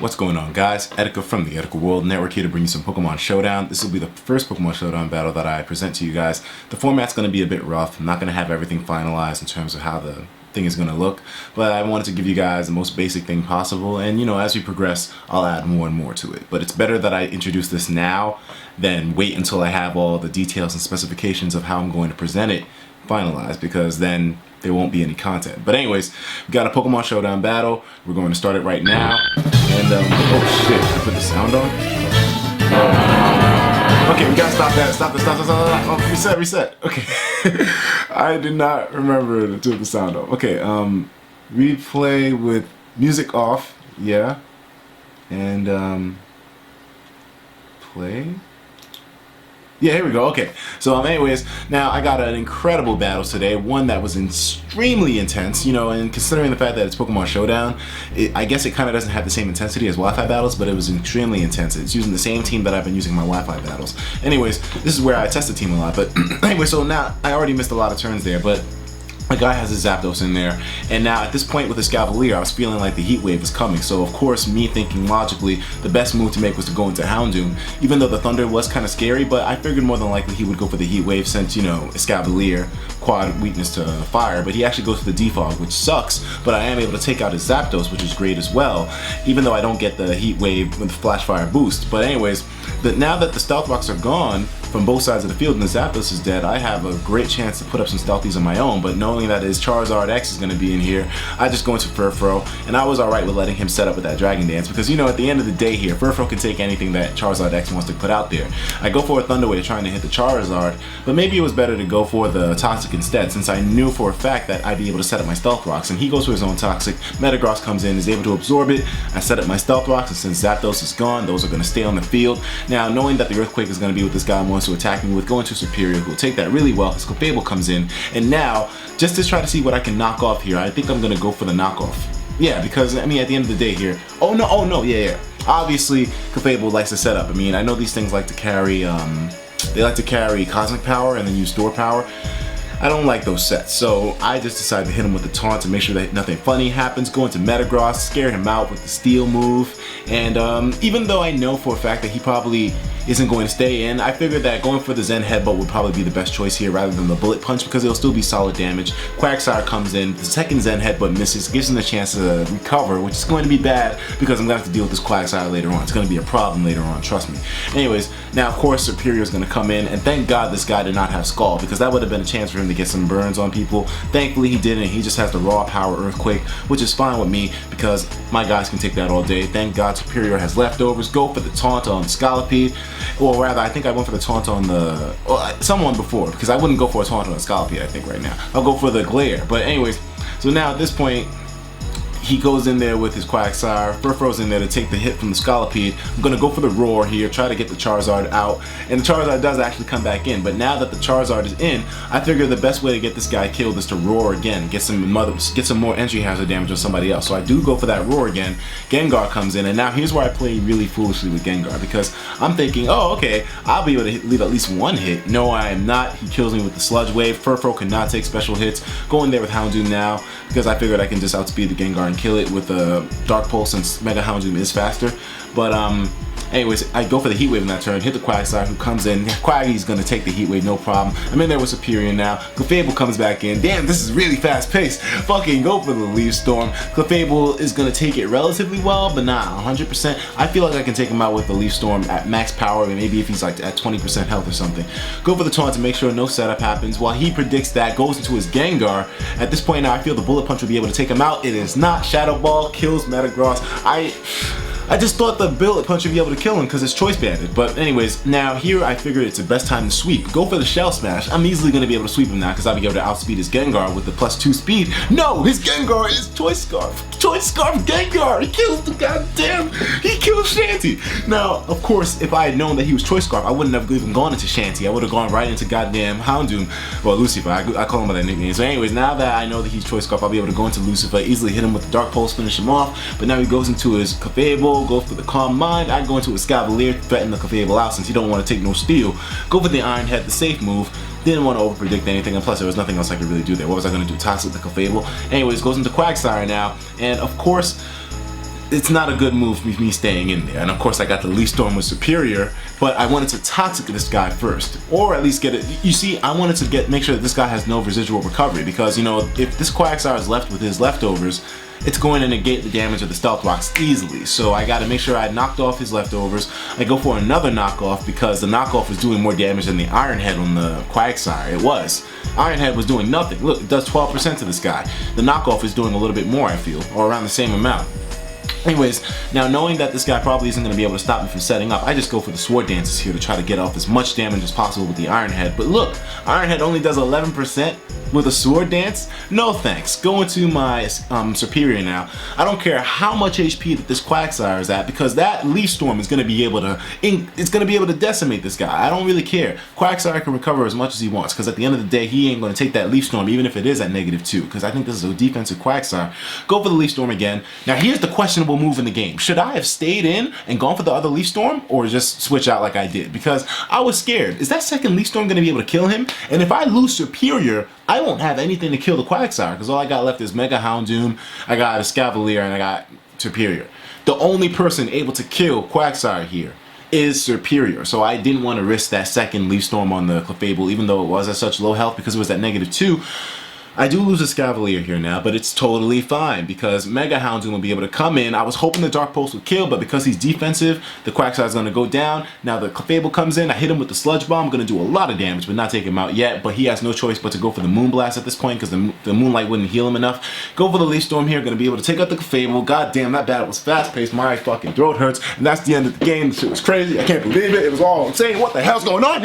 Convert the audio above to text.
What's going on, guys? Etika from the Etika World Network here to bring you some Pokemon Showdown. This will be the first Pokemon Showdown battle that I present to you guys. The format's going to be a bit rough. I'm not going to have everything finalized in terms of how the thing is going to look, but I wanted to give you guys the most basic thing possible, and as we progress, I'll add more and more to it. But it's better that I introduce this now than wait until I have all the details and specifications of how I'm going to present it finalized, because then there won't be any content. But anyways, we got a Pokemon Showdown battle. We're going to start it right now. And oh shit, I put the sound on. Okay, we gotta stop that. Stop. Oh, reset. Okay. I did not remember to turn the sound off. Okay, replay with music off. Yeah. And play. Yeah, here we go. Okay, so anyways, now I got an incredible battle today, one that was extremely intense, and considering the fact that it's Pokemon Showdown, I guess it kind of doesn't have the same intensity as Wi-Fi battles, but it was extremely intense. It's using the same team that I've been using in my Wi-Fi battles. Anyways, this is where I test the team a lot, but anyway, so now I already missed a lot of turns there, but the guy has a Zapdos in there, and now at this point with his Cavalier, I was feeling like the Heat Wave was coming, so of course, me thinking logically, the best move to make was to go into Houndoom, even though the Thunder was kind of scary, but I figured more than likely he would go for the Heat Wave since, Escavalier, quad weakness to fire, but he actually goes for the Defog, which sucks, but I am able to take out his Zapdos, which is great as well, even though I don't get the Heat Wave with the Flash Fire boost. But anyways, now that the Stealth Rocks are gone from both sides of the field and the Zapdos is dead, I have a great chance to put up some Stealthies on my own, but knowing that his Charizard X is going to be in here, I just go into Furfrou, and I was alright with letting him set up with that Dragon Dance, because at the end of the day here, Furfrou can take anything that Charizard X wants to put out there. I go for a Thunder Wave trying to hit the Charizard, but maybe it was better to go for the Toxic instead, since I knew for a fact that I'd be able to set up my Stealth Rocks, and he goes for his own Toxic, Metagross comes in, is able to absorb it, I set up my Stealth Rocks, and since Zapdos is gone, those are going to stay on the field. Now, knowing that the Earthquake is going to be what this guy wants to attack me with, going to Superior, who will take that really well, his Clefable comes in, and now, just to try to see what I can knock off here, I think I'm going to go for the knockoff. Yeah, because, at the end of the day here, yeah. Obviously, Clefable likes to set up. I know these things like to carry, they like to carry Cosmic Power and then use Store Power. I don't like those sets, so I just decided to hit him with the taunt to make sure that nothing funny happens, go into Metagross, scare him out with the Steel move, and even though I know for a fact that he probably isn't going to stay in, I figured that going for the Zen Headbutt would probably be the best choice here rather than the Bullet Punch, because it'll still be solid damage. Quagsire comes in, the second Zen Headbutt misses, gives him the chance to recover, which is going to be bad because I'm going to have to deal with this Quagsire later on. It's going to be a problem later on, trust me. Anyways, now of course Superior is going to come in, and thank God this guy did not have Scald, because that would have been a chance for him to get some burns on people. Thankfully he didn't, he just has the raw power Earthquake, which is fine with me because my guys can take that all day. Thank God Superior has leftovers. Go for the taunt on Scolipede, or rather I think I went for the taunt on the someone before, because I wouldn't go for a taunt on a Scolipede. I think right now I'll go for the Glare. But anyways, so now at this point he goes in there with his Quagsire, Furfrou's in there to take the hit from the Scolipede. I'm gonna go for the Roar here, try to get the Charizard out, and the Charizard does actually come back in, but now that the Charizard is in, I figure the best way to get this guy killed is to Roar again, get some more entry hazard damage on somebody else. So I do go for that Roar again, Gengar comes in, and now here's where I play really foolishly with Gengar, because I'm thinking, oh okay, I'll be able to leave at least one hit. No, I am not. He kills me with the Sludge Wave. Furfrou cannot take special hits. Go in there with Houndoom now, because I figured I can just outspeed the Gengar and kill it with a Dark Pulse, since Mega Houndoom is faster. But anyways, I go for the Heat Wave in that turn, hit the Quagsire who comes in. Quaggy's gonna take the Heat Wave, no problem. I'm in there with Superior now. Clefable comes back in. Damn, this is really fast paced. Fucking go for the Leaf Storm. Clefable is gonna take it relatively well, but not 100%. I feel like I can take him out with the Leaf Storm at max power, and maybe if he's like at 20% health or something. Go for the taunt to make sure no setup happens. While he predicts that, goes into his Gengar. At this point now, I feel the Bullet Punch will be able to take him out. It is not. Shadow Ball kills Metagross. I just thought the Bullet Punch would be able to kill him because it's Choice Banded. But anyways, now here I figured it's the best time to sweep. Go for the Shell Smash. I'm easily going to be able to sweep him now because I'll be able to outspeed his Gengar with the +2 speed. No, his Gengar is Choice Scarf. Choice Scarf Gengar. He kills the goddamn. He kills Shanty. Now, of course, if I had known that he was Choice Scarf, I wouldn't have even gone into Shanty. I would have gone right into goddamn Houndoom. Well, Lucifer. I call him by that nickname. So anyways, now that I know that he's Choice Scarf, I'll be able to go into Lucifer, easily hit him with the Dark Pulse, finish him off. But now he goes into his Clefable, goes for the Calm Mind. I go into his Escavalier, threaten the Clefable out since he don't want to take no steel. Go for the Iron Head, the safe move. Didn't want to overpredict anything, and plus there was nothing else I could really do there. What was I going to do? Toxic the Clefable? Anyways, goes into Quagsire now, and of course, it's not a good move for me staying in there. And of course I got the Leaf Storm with Superior, but I wanted to Toxic this guy first, or at least get it. You see, I wanted to make sure that this guy has no residual recovery, because you know, if this Quagsire is left with his leftovers, it's going to negate the damage of the Stealth Rocks easily. So I got to make sure I knocked off his leftovers. I go for another knockoff because the knockoff was doing more damage than the Iron Head on the Quagsire. It was. Iron Head was doing nothing. Look, it does 12% to this guy. The knockoff is doing a little bit more, I feel, or around the same amount. Anyways, now knowing that this guy probably isn't going to be able to stop me from setting up, I just go for the Sword Dances here to try to get off as much damage as possible with the Iron Head. But look, Iron Head only does 11% with a Sword Dance? No thanks. Going to my Superior now. I don't care how much HP that this Quagsire is at, because that Leaf Storm is going to be able to decimate this guy. I don't really care. Quagsire can recover as much as he wants, because at the end of the day, he ain't going to take that Leaf Storm, even if it is at -2, because I think this is a defensive Quagsire. Go for the Leaf Storm again. Now here's the questionable move in the game. Should I have stayed in and gone for the other Leaf Storm, or just switch out like I did? Because I was scared. Is that second Leaf Storm going to be able to kill him? And if I lose Superior, I won't have anything to kill the Quagsire, because all I got left is Mega Houndoom, I got a Escavalier, and I got Superior. The only person able to kill Quagsire here is Superior, so I didn't want to risk that second Leaf Storm on the Clefable, even though it was at such low health, because it was at -2. I do lose a Escavalier here now, but it's totally fine, because Mega Houndoom will be able to come in. I was hoping the Dark Pulse would kill, but because he's defensive, the Quagsire is going to go down. Now the Clefable comes in, I hit him with the Sludge Bomb, going to do a lot of damage, but not take him out yet. But he has no choice but to go for the Moonblast at this point, because the Moonlight wouldn't heal him enough. Go for the Leaf Storm here, going to be able to take out the Clefable. God damn, that battle was fast-paced, my fucking throat hurts, and that's the end of the game. This shit was crazy, I can't believe it, it was all insane. What the hell's going on here?